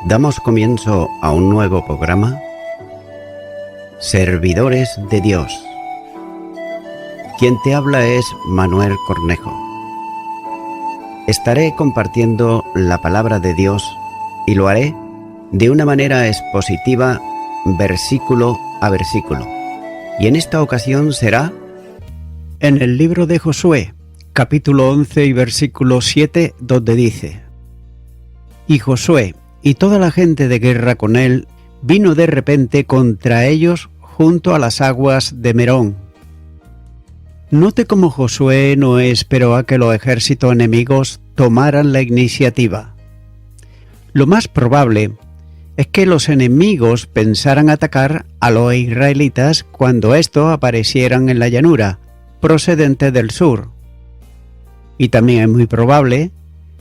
Damos comienzo a un nuevo programa, Servidores de Dios. Quien te habla es Manuel Cornejo. Estaré compartiendo la palabra de Dios y lo haré de una manera expositiva, versículo a versículo. Y en esta ocasión será en el libro de Josué, capítulo 11 y versículo 7, donde dice: Y Josué y toda la gente de guerra con él vino de repente contra ellos junto a las aguas de Merón. Note cómo Josué no esperó a que los ejércitos enemigos tomaran la iniciativa. Lo más probable es que los enemigos pensaran atacar a los israelitas cuando estos aparecieran en la llanura, procedente del sur. Y también es muy probable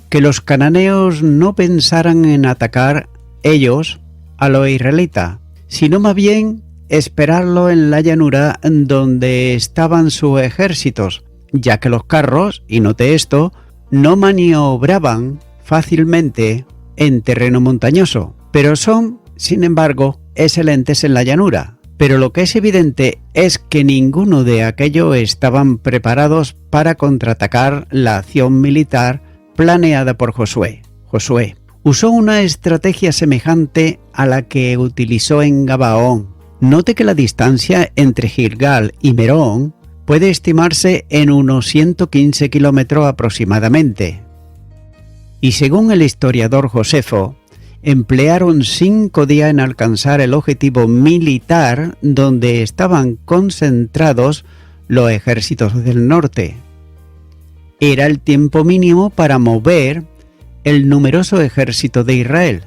que los cananeos no pensaran en atacar ellos a los israelitas, sino más bien esperarlo en la llanura donde estaban sus ejércitos, ya que los carros, y note esto, no maniobraban fácilmente en terreno montañoso, pero son, sin embargo, excelentes en la llanura. Pero lo que es evidente es que ninguno de aquellos estaban preparados para contraatacar la acción militar planeada por Josué. Josué usó una estrategia semejante a la que utilizó en Gabaón. Note que la distancia entre Gilgal y Merón puede estimarse en unos 115 kilómetros aproximadamente. Y según el historiador Josefo, emplearon 5 días en alcanzar el objetivo militar donde estaban concentrados los ejércitos del norte. Era el tiempo mínimo para mover el numeroso ejército de Israel.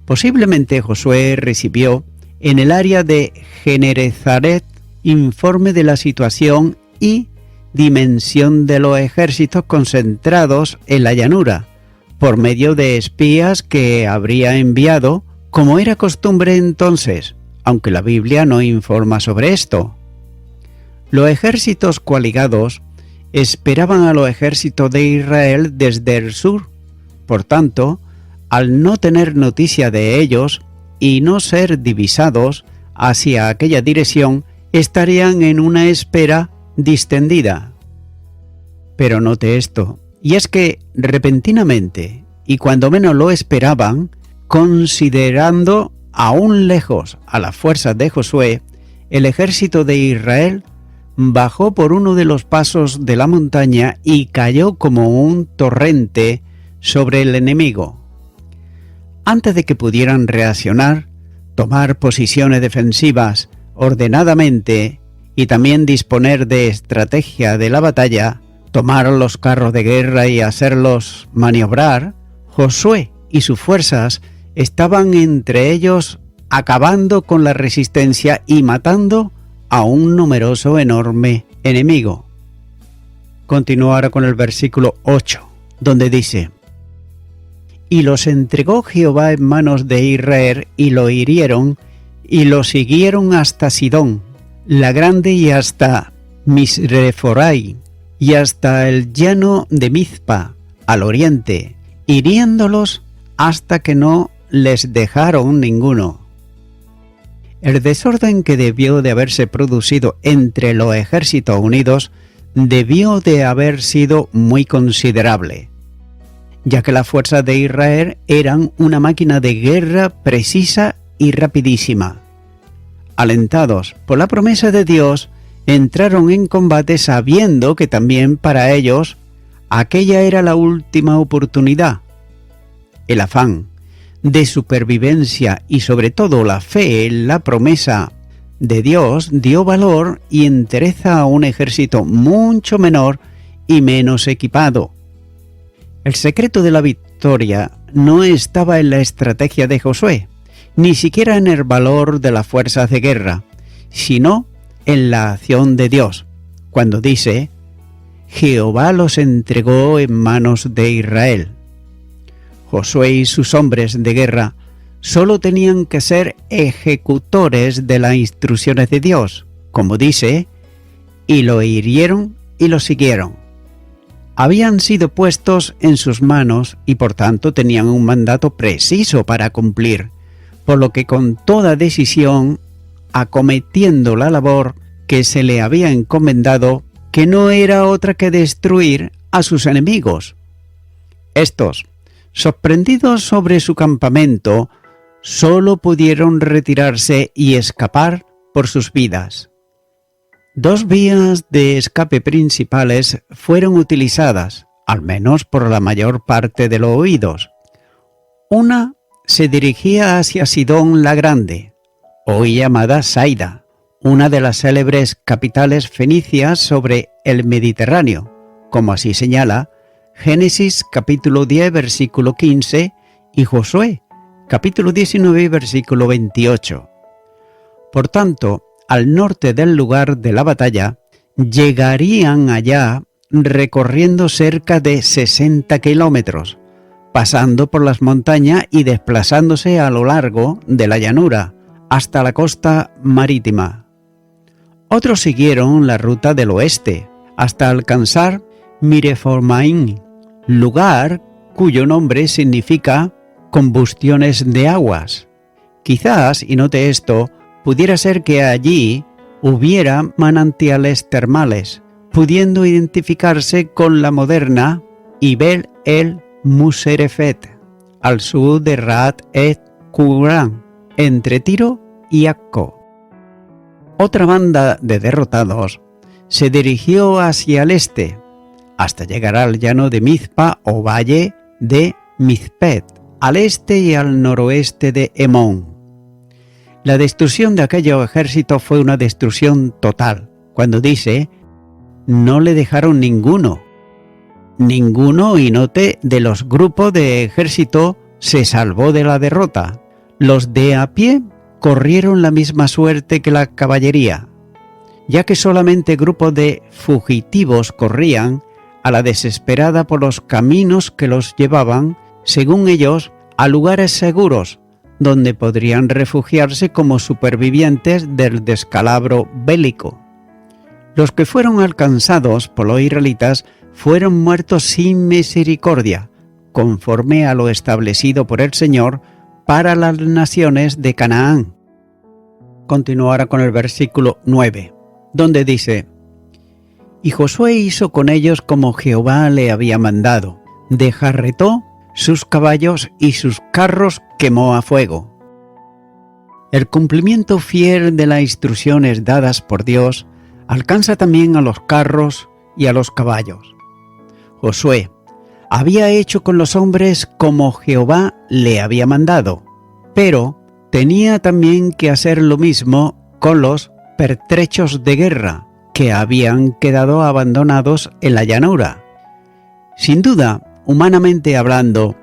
Posiblemente Josué recibió en el área de Genezaret informe de la situación y dimensión de los ejércitos concentrados en la llanura, por medio de espías que habría enviado, como era costumbre entonces, aunque la Biblia no informa sobre esto. Los ejércitos coaligados esperaban a los ejércitos de Israel desde el sur. Por tanto, al no tener noticia de ellos y no ser divisados hacia aquella dirección, estarían en una espera distendida. Pero note esto, y es que repentinamente, y cuando menos lo esperaban, considerando aún lejos a las fuerzas de Josué, el ejército de Israel bajó por uno de los pasos de la montaña y cayó como un torrente sobre el enemigo. Antes de que pudieran reaccionar, tomar posiciones defensivas ordenadamente y también disponer de estrategia de la batalla, tomar los carros de guerra y hacerlos maniobrar, Josué y sus fuerzas estaban entre ellos acabando con la resistencia y matando a un numeroso enorme enemigo. Continúa ahora con el versículo 8, donde dice: Y los entregó Jehová en manos de Israel, y lo hirieron, y lo siguieron hasta Sidón, la grande, y hasta Misreforai, y hasta el llano de Mizpa, al oriente, hiriéndolos hasta que no les dejaron ninguno. El desorden que debió de haberse producido entre los ejércitos unidos debió de haber sido muy considerable, ya que las fuerzas de Israel eran una máquina de guerra precisa y rapidísima. Alentados por la promesa de Dios, entraron en combate sabiendo que también para ellos aquella era la última oportunidad. El afán de supervivencia y sobre todo la fe en la promesa de Dios dio valor y entereza a un ejército mucho menor y menos equipado. El secreto de la victoria no estaba en la estrategia de Josué, ni siquiera en el valor de las fuerzas de guerra, sino en la acción de Dios, cuando dice: Jehová los entregó en manos de Israel. Josué y sus hombres de guerra solo tenían que ser ejecutores de las instrucciones de Dios, como dice: y lo hirieron y lo siguieron. habían sido puestos en sus manos y por tanto tenían un mandato preciso para cumplir, por lo que con toda decisión, acometiendo la labor que se le había encomendado, que no era otra que destruir a sus enemigos. Estos, sorprendidos sobre su campamento, solo pudieron retirarse y escapar por sus vidas. Dos vías de escape principales fueron utilizadas, al menos por la mayor parte de los oídos. Una se dirigía hacia Sidón la Grande, hoy llamada Saida, una de las célebres capitales fenicias sobre el Mediterráneo, como así señala Génesis capítulo 10 versículo 15 y Josué capítulo 19 versículo 28. Por tanto, al norte del lugar de la batalla, llegarían allá recorriendo cerca de 60 kilómetros, pasando por las montañas y desplazándose a lo largo de la llanura hasta la costa marítima. Otros siguieron la ruta del oeste hasta alcanzar Mireformaín, lugar cuyo nombre significa combustiones de aguas. Quizás, y note esto, pudiera ser que allí hubiera manantiales termales, pudiendo identificarse con la moderna Ibel el Muserefet, al sur de Raat et Qurán, entre Tiro y Acco. Otra banda de derrotados se dirigió hacia el este, hasta llegar al llano de Mizpa o valle de Mizpet, al este y al noroeste de Hemón. La destrucción de aquellos ejércitos fue una destrucción total. Cuando dice, no le dejaron ninguno, y note, de los grupos de ejército se salvó de la derrota. Los de a pie corrieron la misma suerte que la caballería, ya que solamente grupos de fugitivos corrían a la desesperada por los caminos que los llevaban, según ellos, a lugares seguros, donde podrían refugiarse como supervivientes del descalabro bélico. Los que fueron alcanzados por los israelitas fueron muertos sin misericordia, conforme a lo establecido por el Señor para las naciones de Canaán. Continúa ahora con el versículo 9, donde dice: Y Josué hizo con ellos como Jehová le había mandado, desjarretó sus caballos y sus carros quemó a fuego. El cumplimiento fiel de las instrucciones dadas por Dios alcanza también a los carros y a los caballos. Josué había hecho con los hombres como Jehová le había mandado, pero tenía también que hacer lo mismo con los pertrechos de guerra que habían quedado abandonados en la llanura. Sin duda, humanamente hablando,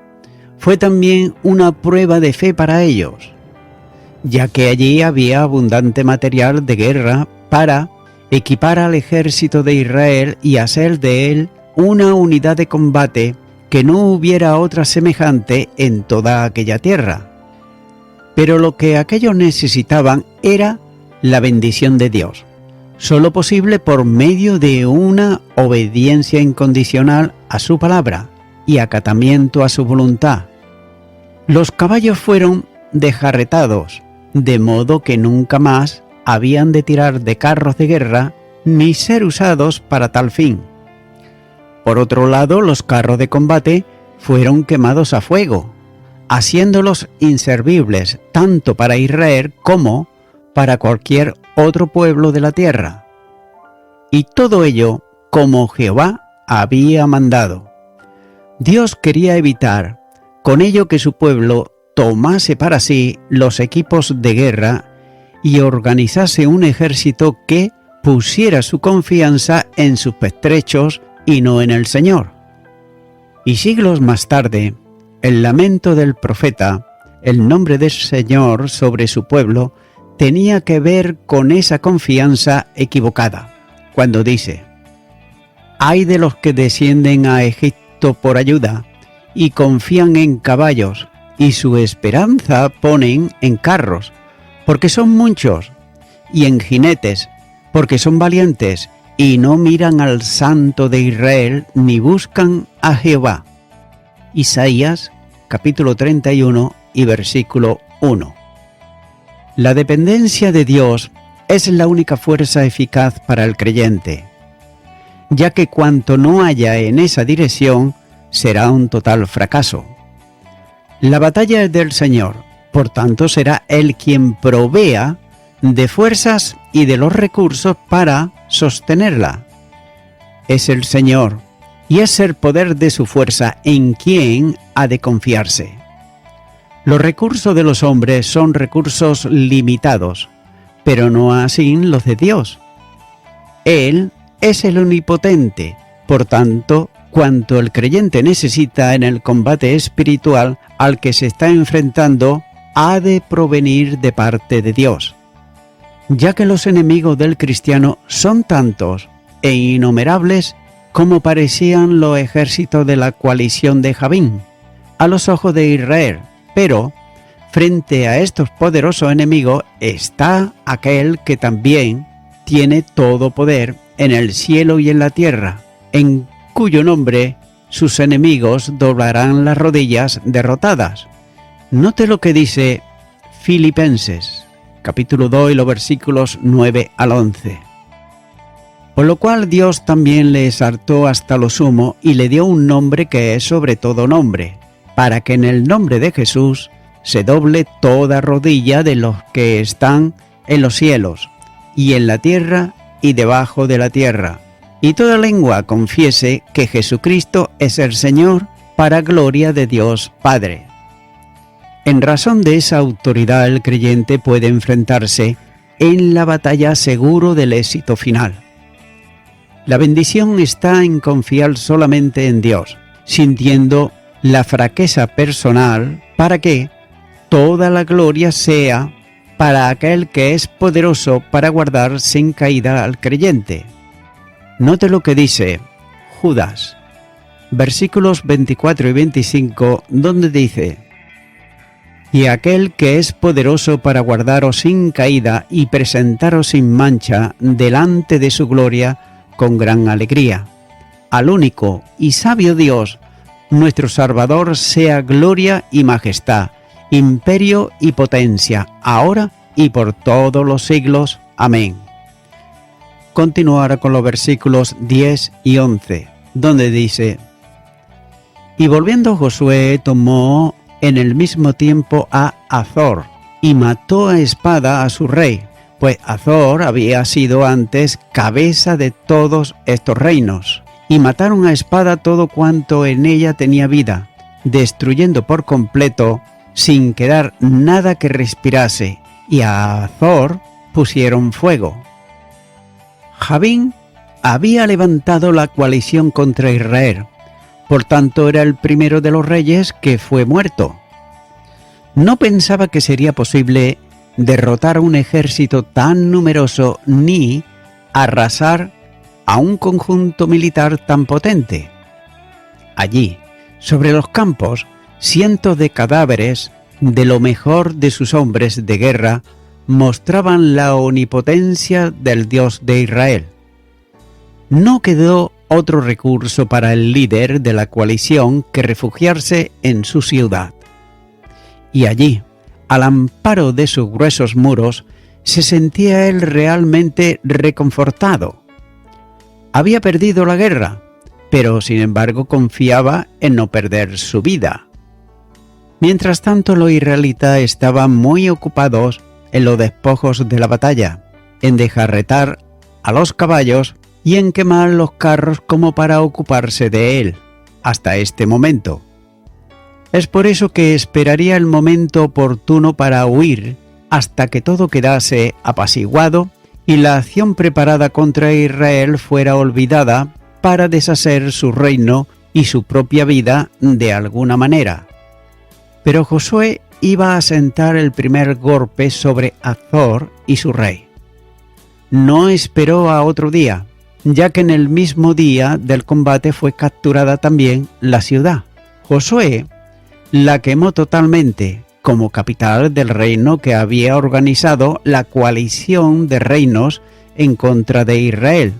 fue también una prueba de fe para ellos, ya que allí había abundante material de guerra para equipar al ejército de Israel y hacer de él una unidad de combate que no hubiera otra semejante en toda aquella tierra. Pero lo que aquellos necesitaban era la bendición de Dios, solo posible por medio de una obediencia incondicional a su palabra y acatamiento a su voluntad. Los caballos fueron desjarretados, de modo que nunca más habían de tirar de carros de guerra ni ser usados para tal fin. Por otro lado, los carros de combate fueron quemados a fuego, haciéndolos inservibles tanto para Israel como para cualquier otro pueblo de la tierra. Y todo ello como Jehová había mandado. Dios quería evitar con ello que su pueblo tomase para sí los equipos de guerra y organizase un ejército que pusiera su confianza en sus pertrechos y no en el Señor. Y siglos más tarde, el lamento del profeta, el nombre del Señor sobre su pueblo, tenía que ver con esa confianza equivocada, cuando dice: «Ay de los que descienden a Egipto por ayuda, y confían en caballos, y su esperanza ponen en carros, porque son muchos, y en jinetes, porque son valientes, y no miran al Santo de Israel ni buscan a Jehová. Isaías capítulo 31 y versículo 1. La dependencia de Dios es la única fuerza eficaz para el creyente, ya que cuanto no haya en esa dirección será un total fracaso. La batalla es del Señor, por tanto será Él quien provea de fuerzas y de los recursos para sostenerla. Es el Señor, y es el poder de su fuerza en quien ha de confiarse. Los recursos de los hombres son recursos limitados, pero no así los de Dios. Él es el omnipotente, por tanto, cuanto el creyente necesita en el combate espiritual al que se está enfrentando, ha de provenir de parte de Dios. Ya que los enemigos del cristiano son tantos e innumerables como parecían los ejércitos de la coalición de Javín a los ojos de Israel, pero frente a estos poderosos enemigos está aquel que también tiene todo poder en el cielo y en la tierra, en cuyo nombre sus enemigos doblarán las rodillas derrotadas. Note lo que dice Filipenses, capítulo 2 y los versículos 9 al 11. Por lo cual Dios también le exaltó hasta lo sumo y le dio un nombre que es sobre todo nombre, para que en el nombre de Jesús se doble toda rodilla de los que están en los cielos, y en la tierra y debajo de la tierra, y toda lengua confiese que Jesucristo es el Señor, para gloria de Dios Padre. En razón de esa autoridad el creyente puede enfrentarse en la batalla seguro del éxito final. La bendición está en confiar solamente en Dios, sintiendo la fraqueza personal para que toda la gloria sea para aquel que es poderoso para guardar sin caída al creyente. Note lo que dice Judas, versículos 24 y 25, donde dice: y aquel que es poderoso para guardaros sin caída y presentaros sin mancha delante de su gloria con gran alegría. Al único y sabio Dios, nuestro Salvador, sea gloria y majestad, imperio y potencia, ahora y por todos los siglos. Amén. Continuará con los versículos 10 y 11, donde dice: y volviendo Josué tomó en el mismo tiempo a Azor, y mató a espada a su rey, pues Azor había sido antes cabeza de todos estos reinos, y mataron a espada todo cuanto en ella tenía vida, destruyendo por completo, sin quedar nada que respirase, y a Azor pusieron fuego. Javín había levantado la coalición contra Israel, por tanto era el primero de los reyes que fue muerto. No pensaba que sería posible derrotar a un ejército tan numeroso ni arrasar a un conjunto militar tan potente. Allí, sobre los campos, cientos de cadáveres de lo mejor de sus hombres de guerra mostraban la omnipotencia del Dios de Israel. No quedó otro recurso para el líder de la coalición que refugiarse en su ciudad. Y allí, al amparo de sus gruesos muros, se sentía él realmente reconfortado. Había perdido la guerra, pero sin embargo confiaba en no perder su vida. Mientras tanto, los israelitas estaban muy ocupados en los despojos de la batalla, en desjarretar a los caballos y en quemar los carros como para ocuparse de él, hasta este momento. Es por eso que esperaría el momento oportuno para huir hasta que todo quedase apaciguado y la acción preparada contra Israel fuera olvidada para deshacer su reino y su propia vida de alguna manera. Pero Josué iba a asentar el primer golpe sobre Azor y su rey. No esperó a otro día, ya que en el mismo día del combate fue capturada también la ciudad. Josué la quemó totalmente, como capital del reino que había organizado la coalición de reinos en contra de Israel,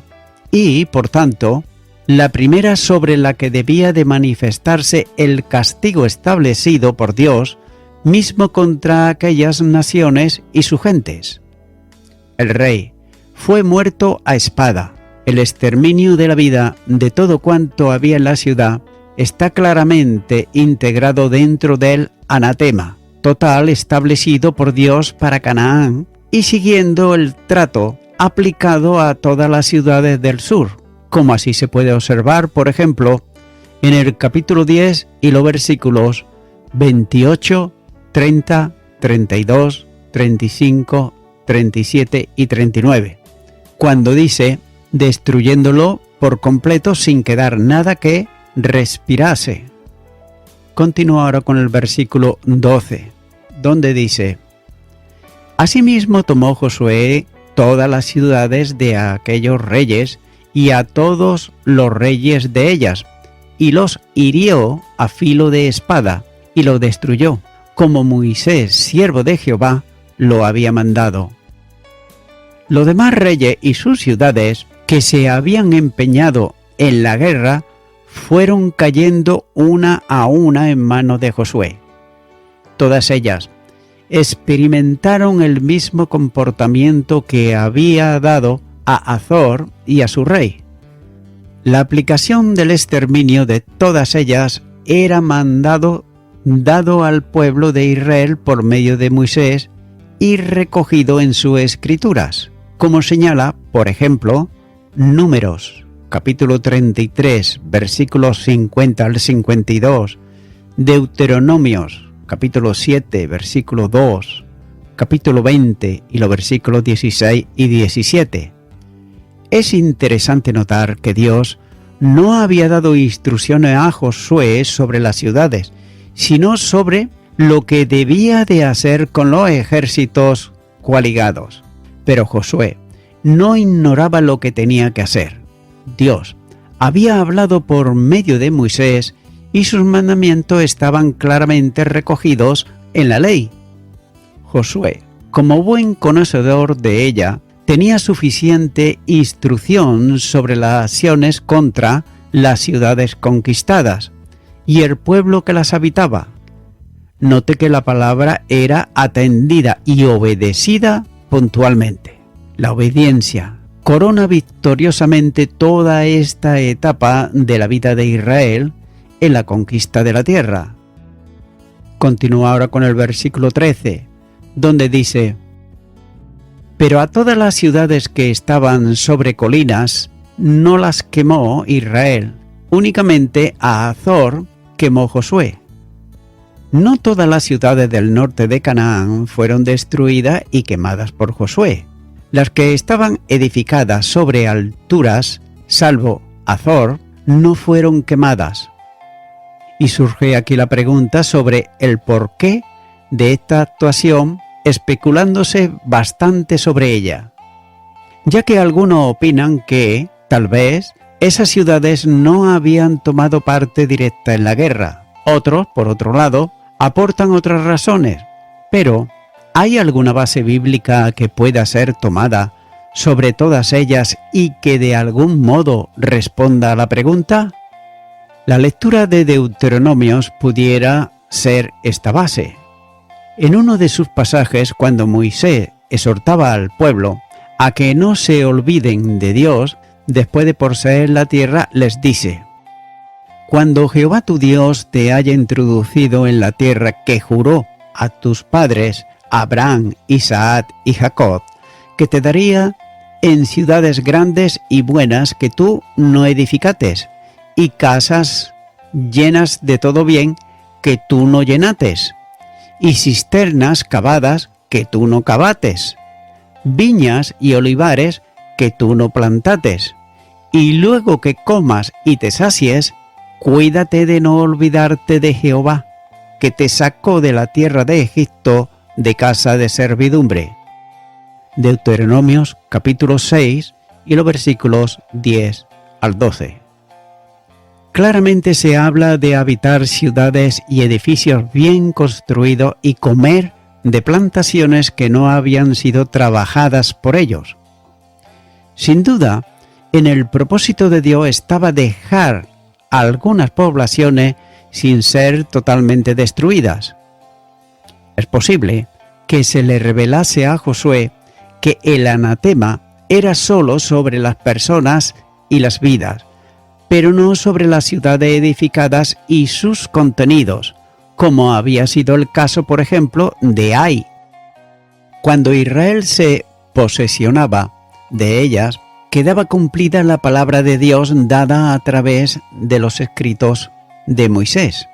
y, por tanto, la primera sobre la que debía de manifestarse el castigo establecido por Dios mismo contra aquellas naciones y sus gentes. El rey fue muerto a espada. El exterminio de la vida de todo cuanto había en la ciudad está claramente integrado dentro del anatema total establecido por Dios para Canaán y siguiendo el trato aplicado a todas las ciudades del sur, como así se puede observar, por ejemplo, en el capítulo 10 y los versículos 28, 30, 32, 35, 37 y 39, cuando dice, destruyéndolo por completo sin quedar nada que respirase. Continúa ahora con el versículo 12, donde dice, asimismo tomó Josué todas las ciudades de aquellos reyes y a todos los reyes de ellas, y los hirió a filo de espada, y los destruyó, como Moisés, siervo de Jehová, lo había mandado. Los demás reyes y sus ciudades que se habían empeñado en la guerra fueron cayendo una a una en manos de Josué. Todas ellas experimentaron el mismo comportamiento que había dado a Azor y a su rey. La aplicación del exterminio de todas ellas era mandado dado al pueblo de Israel por medio de Moisés y recogido en sus escrituras, como señala, por ejemplo, Números, capítulo 33, versículos 50 al 52, Deuteronomios, capítulo 7, versículo 2, capítulo 20 y los versículos 16 y 17. Es interesante notar que Dios no había dado instrucciones a Josué sobre las ciudades, sino sobre lo que debía de hacer con los ejércitos coaligados. Pero Josué no ignoraba lo que tenía que hacer. Dios había hablado por medio de Moisés y sus mandamientos estaban claramente recogidos en la ley. Josué, como buen conocedor de ella, tenía suficiente instrucción sobre las acciones contra las ciudades conquistadas y el pueblo que las habitaba. Note que la palabra era atendida y obedecida puntualmente. La obediencia corona victoriosamente toda esta etapa de la vida de Israel en la conquista de la tierra. Continúa ahora con el versículo 13, donde dice, pero a todas las ciudades que estaban sobre colinas no las quemó Israel, únicamente a Azor quemó Josué. No todas las ciudades del norte de Canaán fueron destruidas y quemadas por Josué. Las que estaban edificadas sobre alturas, salvo Azor, no fueron quemadas. Y surge aquí la pregunta sobre el porqué de esta actuación, especulándose bastante sobre ella, ya que algunos opinan que, tal vez, esas ciudades no habían tomado parte directa en la guerra. Otros, por otro lado, aportan otras razones, pero ¿hay alguna base bíblica que pueda ser tomada sobre todas ellas y que de algún modo responda a la pregunta? La lectura de Deuteronomios pudiera ser esta base. En uno de sus pasajes, cuando Moisés exhortaba al pueblo a que no se olviden de Dios, después de poseer la tierra, les dice, cuando Jehová tu Dios te haya introducido en la tierra que juró a tus padres, Abraham, Isaac y Jacob, que te daría en ciudades grandes y buenas que tú no edificates, y casas llenas de todo bien que tú no llenates, y cisternas cavadas que tú no cavates, viñas y olivares que tú no plantates, y luego que comas y te sacies, cuídate de no olvidarte de Jehová, que te sacó de la tierra de Egipto de casa de servidumbre. Deuteronomios capítulo 6 y los versículos 10 al 12. Claramente se habla de habitar ciudades y edificios bien construidos y comer de plantaciones que no habían sido trabajadas por ellos. Sin duda, En el propósito de Dios estaba dejar algunas poblaciones sin ser totalmente destruidas. Es posible que se le revelase a Josué que el anatema era solo sobre las personas y las vidas, pero no sobre las ciudades edificadas y sus contenidos, como había sido el caso, por ejemplo, de Ai. Cuando Israel se posesionaba de ellas, quedaba cumplida la palabra de Dios dada a través de los escritos de Moisés.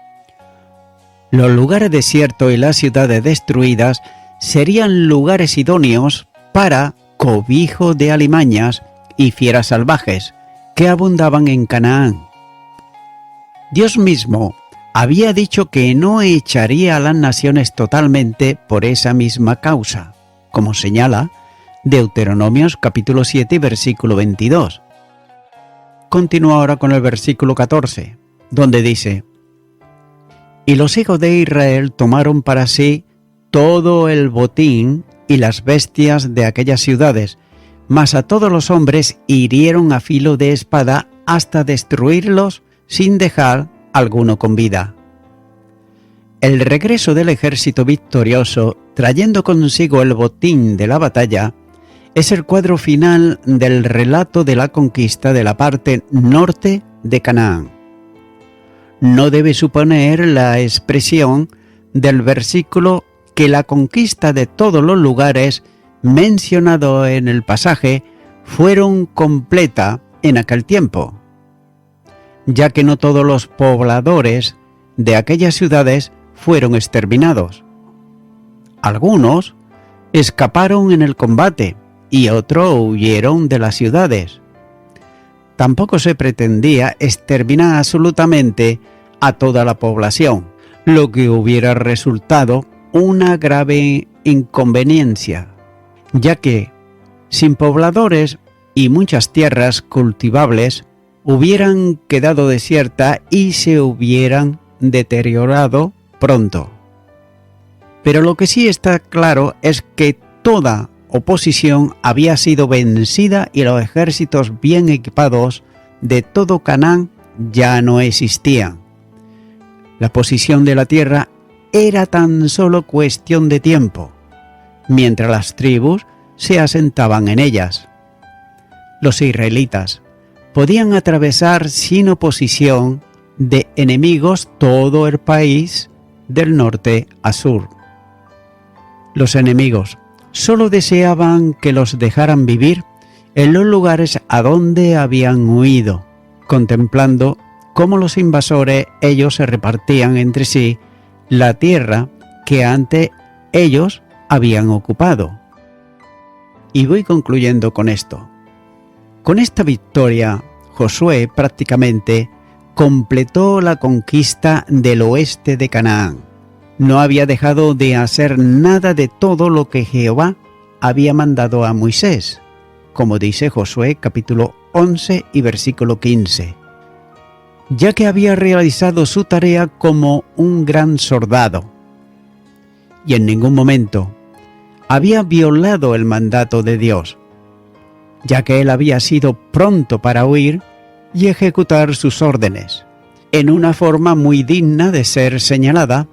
Los lugares desiertos y las ciudades destruidas serían lugares idóneos para cobijo de alimañas y fieras salvajes que abundaban en Canaán. Dios mismo había dicho que no echaría a las naciones totalmente por esa misma causa, como señala Deuteronomios capítulo 7, versículo 22. Continúa ahora con el versículo 14, donde dice: Y los hijos de Israel tomaron para sí todo el botín y las bestias de aquellas ciudades, mas a todos los hombres hirieron a filo de espada hasta destruirlos sin dejar alguno con vida. El regreso del ejército victorioso, trayendo consigo el botín de la batalla, es el cuadro final del relato de la conquista de la parte norte de Canaán. No debe suponer la expresión del versículo que la conquista de todos los lugares mencionados en el pasaje fueron completa en aquel tiempo, ya que no todos los pobladores de aquellas ciudades fueron exterminados. Algunos escaparon en el combate y otros huyeron de las ciudades. Tampoco se pretendía exterminar absolutamente a toda la población, lo que hubiera resultado una grave inconveniencia, ya que sin pobladores y muchas tierras cultivables hubieran quedado desiertas y se hubieran deteriorado pronto. Pero lo que sí está claro es que toda oposición había sido vencida y los ejércitos bien equipados de todo Canaán ya no existían. La posición de la tierra era tan solo cuestión de tiempo, mientras las tribus se asentaban en ellas. Los israelitas podían atravesar sin oposición de enemigos todo el país del norte a sur. Los enemigos solo deseaban que los dejaran vivir en los lugares a donde habían huido, contemplando cómo los invasores ellos se repartían entre sí la tierra que antes ellos habían ocupado. Y voy concluyendo con esto. Con esta victoria, Josué prácticamente completó la conquista del oeste de Canaán. No había dejado de hacer nada de todo lo que Jehová había mandado a Moisés, como dice Josué capítulo 11 y versículo 15, ya que había realizado su tarea como un gran soldado, y en ningún momento había violado el mandato de Dios, ya que él había sido pronto para huir y ejecutar sus órdenes. En una forma muy digna de ser señalada,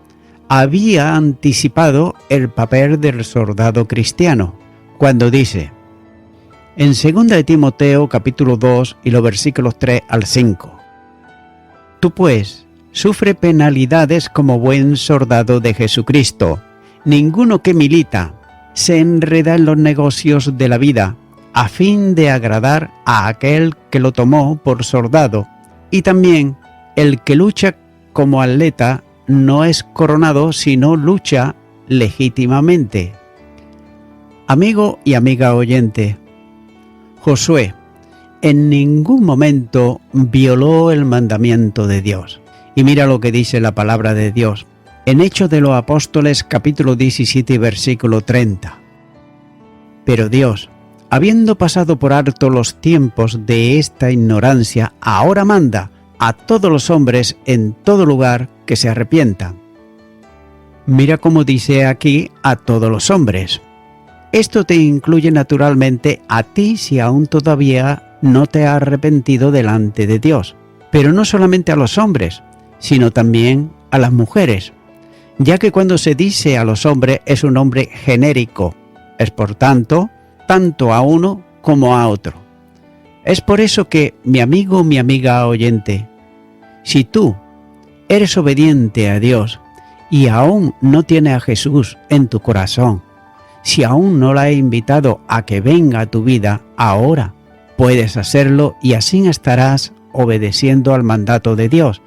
había anticipado el papel del soldado cristiano, cuando dice, en 2 de Timoteo capítulo 2 y los versículos 3 al 5, Tú pues, sufre penalidades como buen soldado de Jesucristo. Ninguno que milita se enreda en los negocios de la vida, a fin de agradar a aquel que lo tomó por soldado, y también el que lucha como atleta no es coronado, sino lucha legítimamente. Amigo y amiga oyente, Josué en ningún momento violó el mandamiento de Dios. Y mira lo que dice la palabra de Dios en Hechos de los Apóstoles capítulo 17 versículo 30. Pero Dios, habiendo pasado por alto los tiempos de esta ignorancia, ahora manda a todos los hombres en todo lugar que se arrepientan. Mira cómo dice aquí a todos los hombres. Esto te incluye naturalmente a ti si aún todavía no te has arrepentido delante de Dios. Pero no solamente a los hombres, sino también a las mujeres, ya que cuando se dice a los hombres es un nombre genérico, es por tanto, tanto a uno como a otro. Es por eso que, mi amigo, mi amiga oyente, si tú eres obediente a Dios y aún no tienes a Jesús en tu corazón, si aún no la has invitado a que venga a tu vida, ahora puedes hacerlo y así estarás obedeciendo al mandato de Dios,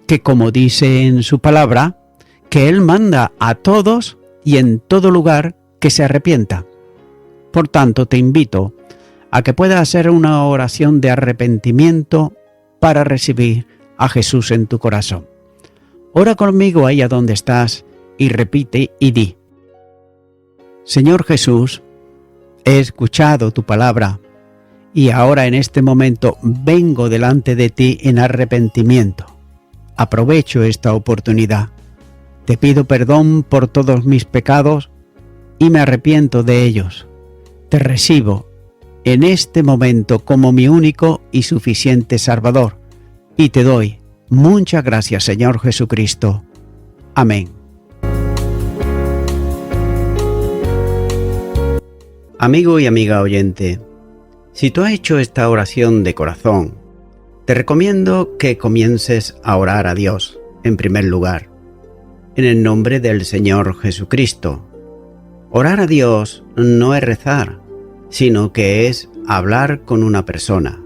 que como dice en su palabra, que Él manda a todos y en todo lugar que se arrepienta. Por tanto, te invito a que puedas hacer una oración de arrepentimiento para recibir a Jesús en tu corazón. Ora conmigo ahí a donde estás y repite y di: Señor Jesús, he escuchado tu palabra y ahora en este momento vengo delante de ti en arrepentimiento. Aprovecho esta oportunidad. Te pido perdón por todos mis pecados y me arrepiento de ellos. Te recibo en este momento como mi único y suficiente Salvador y te doy muchas gracias, Señor Jesucristo. Amén. Amigo y amiga oyente, si tú has hecho esta oración de corazón, te recomiendo que comiences a orar a Dios, en primer lugar, en el nombre del Señor Jesucristo. Orar a Dios no es rezar, sino que es hablar con una persona.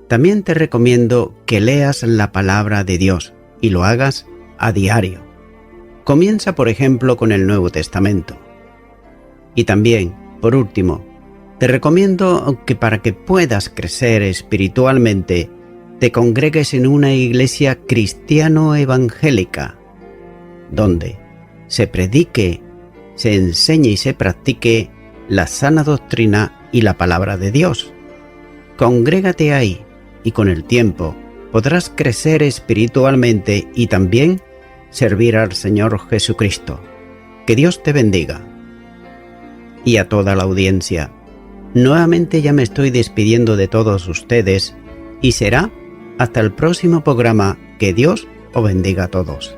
También te recomiendo que leas la palabra de Dios y lo hagas a diario. Comienza, por ejemplo, con el Nuevo Testamento. Y también, por último, te recomiendo que para que puedas crecer espiritualmente, te congregues en una iglesia cristiano-evangélica, donde se predique, se enseñe y se practique la sana doctrina y la palabra de Dios. Congrégate ahí y con el tiempo podrás crecer espiritualmente y también servir al Señor Jesucristo. Que Dios te bendiga. Y a toda la audiencia, nuevamente ya me estoy despidiendo de todos ustedes y será hasta el próximo programa. Que Dios os bendiga a todos.